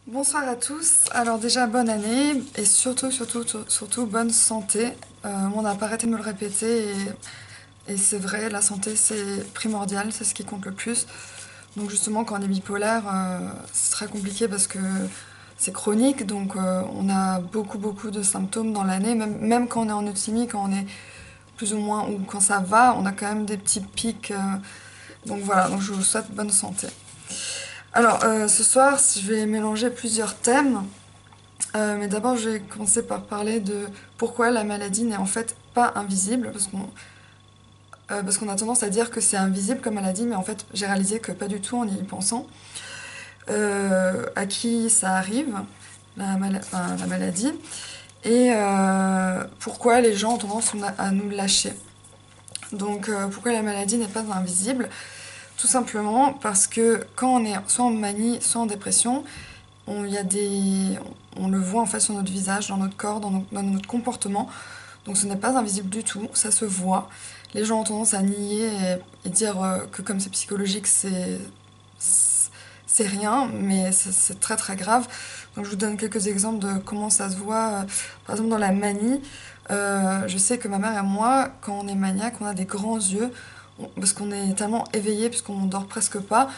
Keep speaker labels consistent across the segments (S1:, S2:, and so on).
S1: Bonsoir à tous. Alors déjà bonne année et surtout bonne santé. On n'a pas arrêté de me le répéter et c'est vrai, la santé c'est primordial, c'est ce qui compte le plus. Donc justement quand on est bipolaire, c'est très compliqué parce que c'est chronique, donc on a beaucoup de symptômes dans l'année, même quand on est en euthymie, quand on est plus ou moins, ou quand ça va, on a quand même des petits pics. Donc voilà, donc je vous souhaite bonne santé. Alors, ce soir, je vais mélanger plusieurs thèmes, mais d'abord, je vais commencer par parler de pourquoi la maladie n'est en fait pas invisible, parce qu'on a tendance à dire que c'est invisible comme maladie, mais en fait, j'ai réalisé que pas du tout en y pensant. À qui ça arrive, la maladie, et pourquoi les gens ont tendance à nous lâcher. Donc, pourquoi la maladie n'est pas invisible? Tout simplement parce que quand on est soit en manie, soit en dépression, on le voit en fait sur notre visage, dans notre corps, dans notre comportement. Donc ce n'est pas invisible du tout, ça se voit. Les gens ont tendance à nier et dire que comme c'est psychologique, c'est rien, mais c'est très grave. Donc je vous donne quelques exemples de comment ça se voit. Par exemple dans la manie, je sais que ma mère et moi, quand on est maniaque, on a des grands yeux, parce qu'on est tellement éveillé, puisqu'on dort presque pas.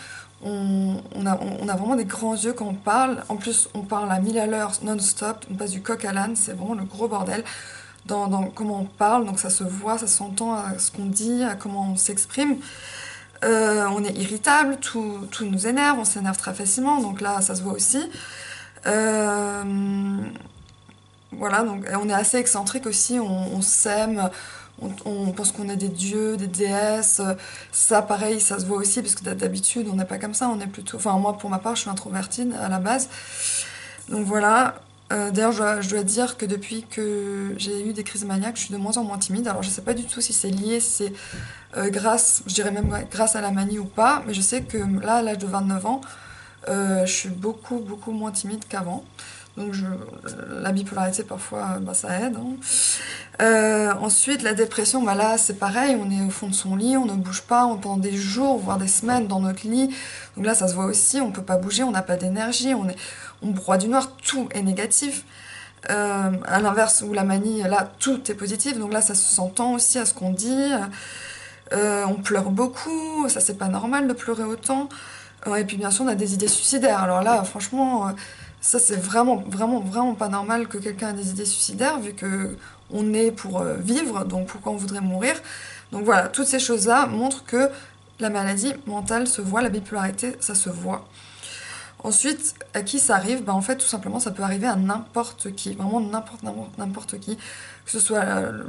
S1: On a vraiment des grands yeux quand on parle. En plus, on parle à 1000 à l'heure non-stop. On passe du coq à l'âne. C'est vraiment le gros bordel dans comment on parle. Donc ça se voit, ça s'entend à ce qu'on dit, à comment on s'exprime. On est irritable, tout nous énerve. On s'énerve très facilement. Donc là, ça se voit aussi. Euh, voilà, donc on est assez excentrique aussi. On s'aime. On pense qu'on est des dieux, des déesses. Ça, pareil, ça se voit aussi, parce que d'habitude, on n'est pas comme ça. On est plutôt. Enfin, moi, pour ma part, je suis introvertie à la base. Donc voilà. D'ailleurs, je dois dire que depuis que j'ai eu des crises maniaques, je suis de moins en moins timide. Alors, je sais pas du tout si c'est lié, si c'est grâce, je dirais même grâce à la manie ou pas, mais je sais que là, à l'âge de 29 ans, je suis beaucoup moins timide qu'avant. Donc la bipolarité parfois bah, ça aide. Hein. Ensuite la dépression, bah là c'est pareil, on est au fond de son lit, on ne bouge pas pendant des jours, voire des semaines dans notre lit. Donc là ça se voit aussi, on peut pas bouger, on n'a pas d'énergie, on broie du noir, tout est négatif. À l'inverse où la manie, là tout est positif, donc là ça s'entend aussi à ce qu'on dit. On pleure beaucoup, ça c'est pas normal de pleurer autant. Et puis bien sûr on a des idées suicidaires. Alors là franchement ça c'est vraiment pas normal que quelqu'un ait des idées suicidaires vu que on est pour vivre, donc pourquoi on voudrait mourir. Donc voilà, toutes ces choses-là montrent que la maladie mentale se voit, la bipolarité ça se voit. Ensuite, à qui ça arrive? En fait, tout simplement, ça peut arriver à n'importe qui, vraiment n'importe qui, que ce soit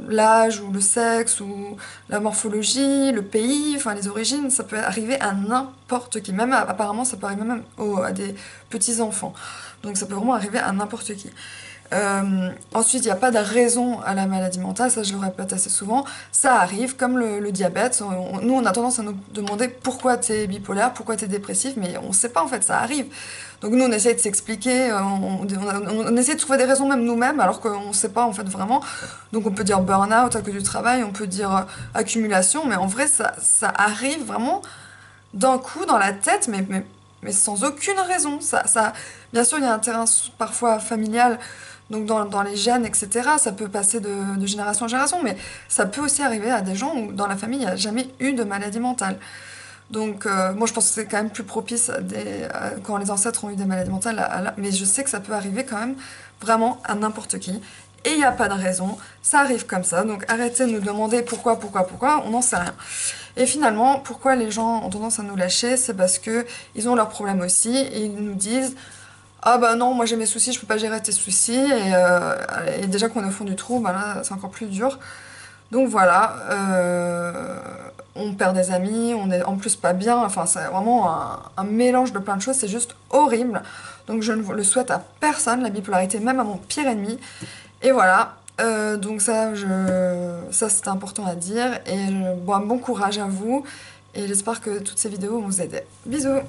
S1: l'âge ou le sexe ou la morphologie, le pays, enfin les origines, ça peut arriver à n'importe qui. Même apparemment, ça peut arriver même à des petits enfants. Donc ça peut vraiment arriver à n'importe qui. Ensuite, il n'y a pas de raison à la maladie mentale, ça je le répète assez souvent. Ça arrive, comme le diabète. Nous, on a tendance à nous demander pourquoi t'es bipolaire, pourquoi t'es dépressif, mais on ne sait pas en fait, ça arrive. Donc nous, on essaie de s'expliquer, on essaie de trouver des raisons même nous-mêmes, alors qu'on ne sait pas en fait vraiment. Donc on peut dire burn-out à cause du travail, on peut dire accumulation, mais en vrai, ça arrive vraiment d'un coup dans la tête, mais sans aucune raison. Bien sûr, il y a un terrain parfois familial, donc dans les gènes, etc. Ça peut passer de génération en génération, mais ça peut aussi arriver à des gens où dans la famille, il n'y a jamais eu de maladie mentale. Donc, moi, je pense que c'est quand même plus propice quand les ancêtres ont eu des maladies mentales, mais je sais que ça peut arriver quand même vraiment à n'importe qui. Et il n'y a pas de raison, ça arrive comme ça, donc arrêtez de nous demander pourquoi, on n'en sait rien. Et finalement, pourquoi les gens ont tendance à nous lâcher, c'est parce que ils ont leurs problèmes aussi, et ils nous disent ah bah non, moi j'ai mes soucis, je peux pas gérer tes soucis, et déjà qu'on est au fond du trou, bah là c'est encore plus dur. Donc voilà, on perd des amis, on est en plus pas bien, enfin c'est vraiment un mélange de plein de choses, c'est juste horrible. Donc je ne le souhaite à personne, la bipolarité, même à mon pire ennemi. Et voilà, donc ça c'était important à dire, et bon courage à vous, et j'espère que toutes ces vidéos vont vous aider. Bisous!